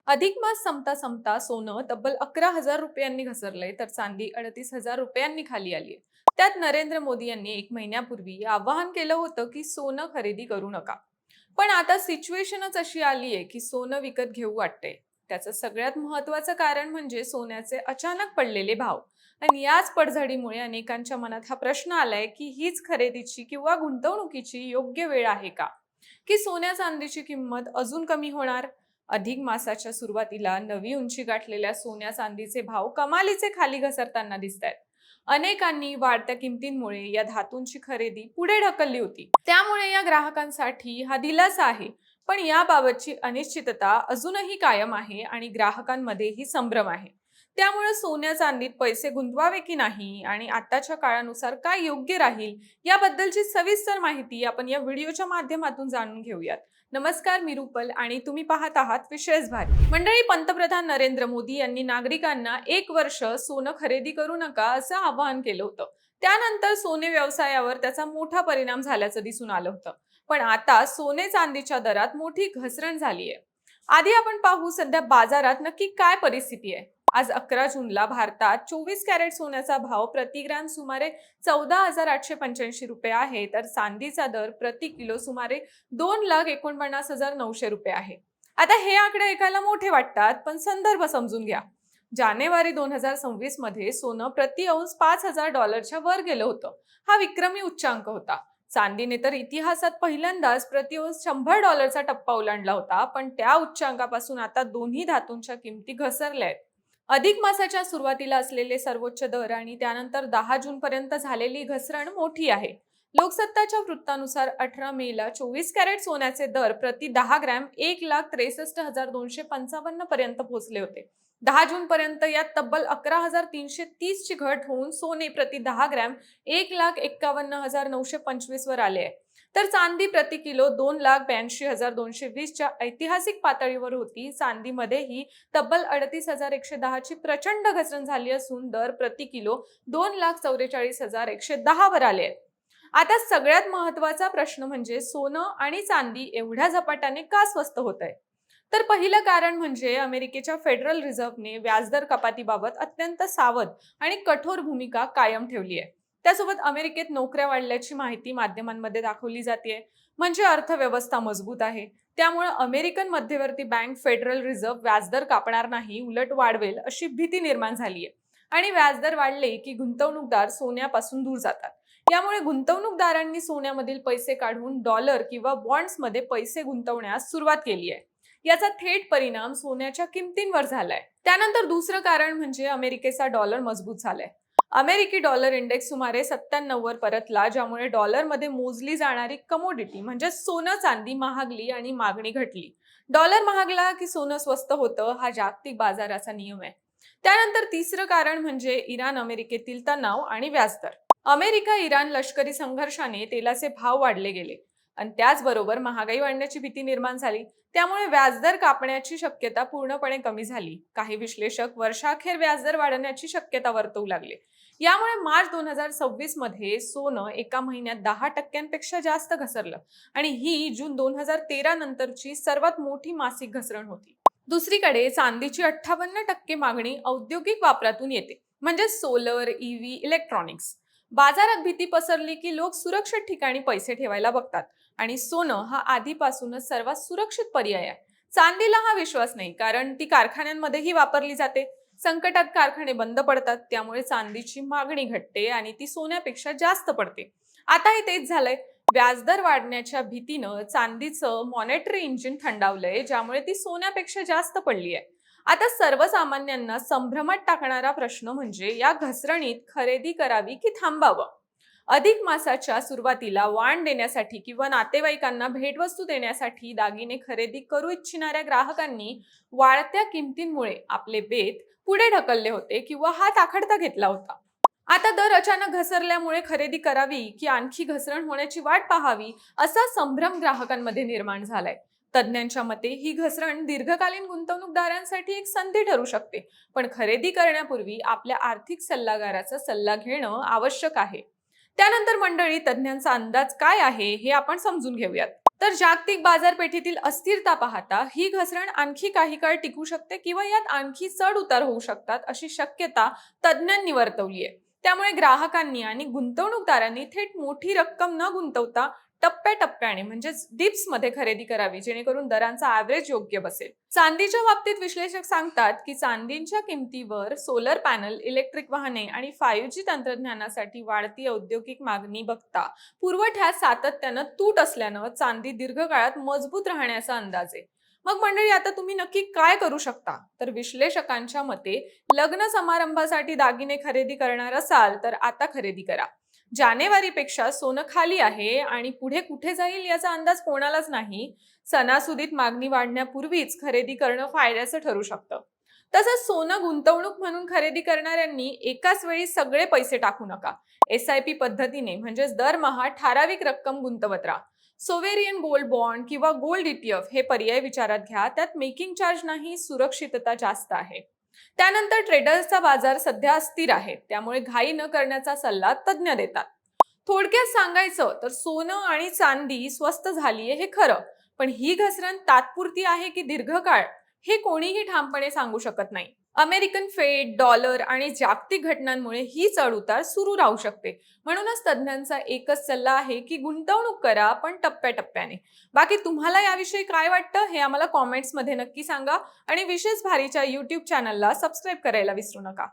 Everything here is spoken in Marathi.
अधिक मास संपता संपता सोनं तब्बल 11,000 रुपयांनी घसरलंय, तर चांदी 38,000 रुपयांनी खाली आलीय. त्यात नरेंद्र मोदी यांनी 1 महिन्यापूर्वी आवाहन केलं होतं की सोनं खरेदी करू नका. पण आता सिच्युएशनच अशी आलीय की सोनं विकत घेऊ वाटतंय. त्याचं सगळ्यात महत्वाचं कारण म्हणजे सोन्याचे अचानक पडलेले भाव. आणि याच पडझडीमुळे अनेकांच्या मनात हा प्रश्न आलाय की हीच खरेदीची किंवा गुंतवणुकीची योग्य वेळ आहे का, की सोन्या चांदीची किंमत अजून कमी होणार. अधिक मासाच्या सुरुवातीला नवी उंची गाठलेल्या सोन्या चांदीचे भाव कमालीचे खाली घसरताना दिसत आहेत. अनेकांनी वाढत्या किमतींमुळे या धातूंची खरेदी पुढे ढकलली होती, त्यामुळे या ग्राहकांसाठी हा दिलासा आहे. पण याबाबतची अनिश्चितता अजूनही कायम आहे आणि ग्राहकांमध्येही संभ्रम आहे. त्यामुळे सोन्या चांदीत पैसे गुंतवावे की नाही आणि आताच्या काळानुसार काय योग्य राहील, याबद्दलची सविस्तर माहिती आपण या व्हिडिओच्या माध्यमातून जाणून घेऊयात. नमस्कार, मी रुपल आणि तुम्ही पाहत आहात विशेष भारी. मंडळी, पंतप्रधान नरेंद्र मोदी यांनी नागरिकांना 1 वर्ष सोनं खरेदी करू नका असं आवाहन केलं होतं. त्यानंतर सोने व्यवसायावर त्याचा मोठा परिणाम झाल्याचं दिसून आलं होतं. पण आता सोने चांदीच्या दरात मोठी घसरण झाली आहे. आधी आपण पाहू सध्या बाजारात नक्की काय परिस्थिती आहे. आज 11 जूनला भारतात 24 कॅरेट सोन्याचा भाव प्रति ग्रॅम सुमारे 14,885 रुपये आहे, तर चांदीचा दर प्रति किलो सुमारे 2,49,900 रुपये आहे. आता हे आकडे ऐकायला मोठे वाटतात, पण संदर्भ समजून घ्या. जानेवारी 2026 मध्ये सोनं प्रति औंस $5,000 वर गेलं होतं. हा विक्रमी उच्चांक होता. चांदीने तर इतिहासात पहिल्यांदाच प्रति औंस $100 टप्पा ओलांडला होता, पण त्या उच्चांकापासून आता दोन्ही धातूंच्या किमती घसरल्या आहेत. अधिक मासाच्या सुरुवातीला असलेले सर्वोच्च दर आणि त्यानंतर 10 जून पर्यंत झालेली घसरण मोठी आहे. लोकसत्ताच्या वृत्तानुसार 18 मेला 24 कॅरेट सोन्याचे दर प्रति 10 ग्रॅम 1,63,255 पर्यंत पोहोचले होते. 10 जून पर्यंत यात तब्बल 11,330 ची घट होऊन सोने प्रति 10 ग्रॅम 1,51,925 वर आले आहे. तर चांदी प्रति किलो 2,82,220 च्या ऐतिहासिक पातळीवर होती. चांदीमध्येही तब्बल 38,110 ची प्रचंड घसरण झाली असून दर प्रति किलो 2,44,110 वर आले आहेत. आता सगळ्यात महत्वाचा प्रश्न म्हणजे सोनं आणि चांदी एवढ्या झपाट्याने का स्वस्त होत आहे. तर पहिलं कारण म्हणजे अमेरिकेच्या फेडरल रिझर्व्हने व्याजदर कपातीबाबत अत्यंत सावध आणि कठोर भूमिका कायम ठेवली आहे. त्यासोबत अमेरिकेत नोकऱ्या वाढल्याची माहिती माध्यमांमध्ये दाखवली जाते, म्हणजे अर्थव्यवस्था मजबूत आहे. त्यामुळे अमेरिकन मध्यवर्ती बँक फेडरल रिझर्व्ह व्याजदर कापणार नाही, उलट वाढवेल अशी भीती निर्माण झाली आहे. आणि व्याजदर वाढले की गुंतवणूकदार सोन्यापासून दूर जातात. यामुळे गुंतवणूकदारांनी सोन्यामधील पैसे काढून डॉलर किंवा बॉन्ड्समध्ये पैसे गुंतवण्यास सुरुवात केली आहे. याचा थेट परिणाम सोन्याच्या किमतींवर झालाय. त्यानंतर दुसरं कारण म्हणजे अमेरिकेचा डॉलर मजबूत झालाय. अमेरिकी डॉलर इंडेक्स सुमारे 97 वर परतला, ज्यामुळे डॉलरमध्ये मोजली जाणारी कमोडिटी म्हणजे सोनं चांदी महागली आणि मागणी घटली. डॉलर महागला की सोनं स्वस्त होतं, हा जागतिक बाजाराचा नियम आहे. त्यानंतर तिसरं कारण म्हणजे इराण अमेरिकेतील तणाव आणि व्याजदर. अमेरिका इराण लष्करी संघर्षाने तेलाचे भाव वाढले गेले आणि त्याचबरोबर महागाई वाढण्याची भीती निर्माण झाली. त्यामुळे व्याजदर कापण्याची शक्यता पूर्णपणे कमी झाली. काही विश्लेषक वर्षाखेर व्याजदर वाढण्याची शक्यता वर्तवू लागले. यामुळे मार्च 2026 मध्ये सोनं एका महिन्यात 10% जास्त घसरलं आणि ही जून 2013 नंतरची सर्वात मोठी मासिक घसरण होती. दुसरीकडे चांदीची 58% मागणी औद्योगिक वापरातून येते, म्हणजे सोलर, ईव्ही, इलेक्ट्रॉनिक्स. बाजारात भीती पसरली की लोक सुरक्षित ठिकाणी पैसे ठेवायला बघतात आणि सोनं हा आधीपासूनच सर्वात सुरक्षित पर्याय आहे. चांदीला हा विश्वास नाही, कारण ती कारखान्यांमध्येही वापरली जाते. संकटात कारखाने बंद पडतात, त्यामुळे चांदीची मागणी घटते आणि ती सोन्यापेक्षा जास्त पडते. आताही तेच झालंय. व्याजदर वाढण्याच्या भीतीनं चांदीचं मॉनेटरी इंजिन थंडावलंय, ज्यामुळे ती सोन्यापेक्षा जास्त पडली आहे. आता सर्वसामान्यांना संभ्रमात टाकणारा प्रश्न म्हणजे या घसरणीत खरेदी करावी की थांबावं. अधिक मासाच्या सुरुवातीला वाण देण्यासाठी किंवा नातेवाईकांना भेटवस्तू देण्यासाठी दागिने खरेदी करू इच्छिणाऱ्या ग्राहकांनी वाढत्या किमतींमुळे आपले बेत पुढे ढकलले होते किंवा हात आखडता घेतला होता. आता दर अचानक घसरल्यामुळे खरेदी करावी की आणखी घसरण होण्याची वाट पाहावी, असा संभ्रम ग्राहकांमध्ये निर्माण झालाय. तज्ज्ञांच्या मते ही घसरण दीर्घकालीन गुंतवणूकदारांसाठी एक संधी ठरू शकते, पण खरेदी करण्यापूर्वी आपल्या आर्थिक सल्लागाराचा सल्ला घेणं आवश्यक आहे. त्यानंतर मंडळी, तज्ज्ञांचा अंदाज काय आहे हे आपण समजून घेऊयात. तर जागतिक बाजारपेठेतील अस्थिरता पाहता ही घसरण आणखी काही काळ टिकू शकते किंवा यात आणखी चढ उतार होऊ शकतात अशी शक्यता तज्ज्ञांनी वर्तवली आहे. त्यामुळे ग्राहकांनी आणि गुंतवणूकदारांनी थेट मोठी रक्कम न गुंतवता टप्प्याटप्प्याने म्हणजेच डिप्स मध्ये खरेदी करावी, जेणेकरून दरांचा ऍव्हरेज योग्य बसेल. चांदीच्या बाबतीत विश्लेषक सांगतात की चांदीच्या किमतीवर सोलर पॅनल, इलेक्ट्रिक वाहने आणि 5G तंत्रज्ञानासाठी वाढती औद्योगिक मागणी बघता पुरवठ्यात सातत्यानं तूट असल्यानं चांदी दीर्घकाळात मजबूत राहण्याचा अंदाज आहे. मग मंडळी, आता तुम्ही नक्की काय करू शकता? तर विश्लेषकांच्या मते लग्न समारंभासाठी दागिने खरेदी करणार असाल तर आता खरेदी करा. जानेवारीपेक्षा सोनं खाली आहे आणि पुढे कुठे जाईल याचा अंदाज कोणालाच नाही. सणासुदीत मागणी वाढण्यापूर्वीच खरेदी करणं फायद्याचं ठरू शकतं. तसंच सोनं गुंतवणूक म्हणून खरेदी करणाऱ्यांनी एकाच वेळी सगळे पैसे टाकू नका. SIP पद्धतीने म्हणजेच दरमहा ठराविक रक्कम गुंतवत राहा. सोवेरियन गोल्ड बॉन्ड किंवा गोल्ड ETF हे पर्याय विचारात घ्या. त्यात मेकिंग चार्ज नाही, सुरक्षितता जास्त आहे. त्यानंतर ट्रेडर्सचा बाजार सध्या अस्थिर आहे, त्यामुळे घाई न करण्याचा सल्ला तज्ज्ञ देतात. थोडक्यात सांगायचं तर सोनं आणि चांदी स्वस्त झालीये हे खरं, पण ही घसरण तात्पुरती आहे की दीर्घकाळ हे कोणीही ठामपणे सांगू शकत नाही. अमेरिकन फेड, डॉलर आणि जागतिक घटनांमुळे ही चढउतार सुरू राहू शकते. म्हणूनच तज्ज्ञांचा एकच सल्ला आहे की गुंतवणूक करा, पण टप्प्याटप्प्याने. बाकी तुम्हाला याविषयी काय वाटतं हे आम्हाला कॉमेंट्समध्ये नक्की सांगा आणि विशेष भारीच्या YouTube चॅनलला सबस्क्राईब करायला विसरू नका.